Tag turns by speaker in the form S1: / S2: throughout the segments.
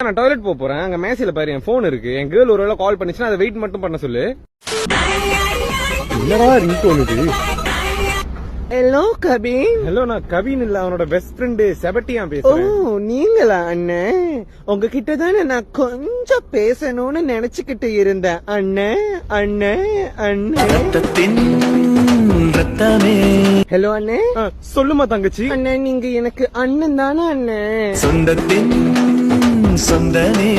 S1: நான் டாய்லெட் போறேன். அங்க மேசையில பாரு என் போன் இருக்கு. என் கேர்ள் ஒருவேளை கால் பண்ணிச்சுன்னா அதை வெயிட் மட்டும் பண்ண சொல்லு.
S2: என்னடா ரிங்டோன் இது?
S3: ஹலோ கபின்.
S1: ஹலோ, நான் கவின் இல்ல, அவனோட பெஸ்ட் ஃப்ரெண்டு செபட்டியான் பேசுறேன்.
S3: நீங்களா அண்ணே? உங்ககிட்ட தானே நான் கொஞ்சம் பேசணும்னு நினைச்சுக்கிட்டு இருந்தேன் அண்ணே அண்ணே அண்ணே. ஹலோ அண்ணே.
S1: சொல்லுமா தங்கச்சி.
S3: அண்ணே நீங்க எனக்கு அண்ணன் தானே அண்ணே?
S2: சொந்தத்தின் சொந்தனே.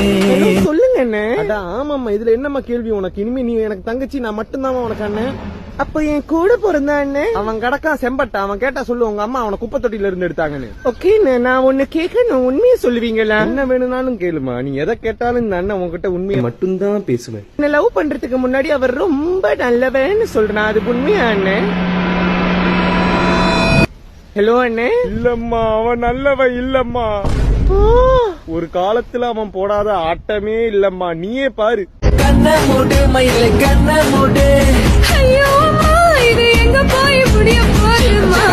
S3: சொல்லுங்க அண்ணே.
S1: அதான் ஆமாம்மா, இதுல என்னம்மா கேள்வி உனக்கு? இனிமே நீ எனக்கு தங்கச்சி, நான் மட்டும்தான் உனக்கு அண்ணன்.
S3: அப்ப என் கூட பிறந்த அண்ணே
S1: அவன் கடக்கான் செம்பட்டா. அவன் கேட்டா சொல்லு உங்க அம்மா அவனை குப்பை தொட்டில இருந்து எடுத்தாங்கன்னு.
S3: ஓகே நான் ஒண்ணு கேட்கணும், உண்மையை சொல்லுவீங்களா?
S1: என்ன வேணும்னாலும் கேளுமா, நீ எதை கேட்டாலும் இந்த அண்ணன் உன்கிட்ட உண்மையை
S2: மட்டும்தான் பேசுவேன்.
S3: என்ன லவ் பண்றதுக்கு முன்னாடி அவர் ரொம்ப நல்லவன்னு சொல்றேன், அது உண்மையா அண்ணே? ஹலோ அண்ணே.
S1: இல்லம்மா, அவன் நல்லவன் இல்லம்மா. ஒரு காலத்துல அவன் போடாத ஆட்டமே இல்லம்மா, நீயே பாரு.
S4: கண்ண மூடு மயில கண்ண மூடு. ஐயோ இது எங்க போய் முடிய போகுதுமா?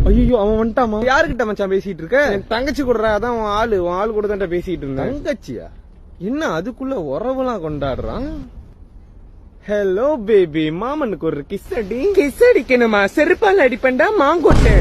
S1: ஐயோ அவன் வந்துட்டாமா. யாருக்கிட்ட மச்சான் பேசிட்டு இருக்க? என் தங்கச்சி கூடறா. அதான் உன் ஆளு கூட தான் பேசிட்டு இருந்தேன். தங்கச்சியா? என்ன அதுக்குள்ள உறவுலாம் கொண்டாடுறான்? ஹலோ பேபி, மாமனுக்கு ஒரு கிஸ் அடி.
S3: கிஸ் அடிக்கணுமா? செருப்பால் அடிப்பண்டா மாங்கொட்டை.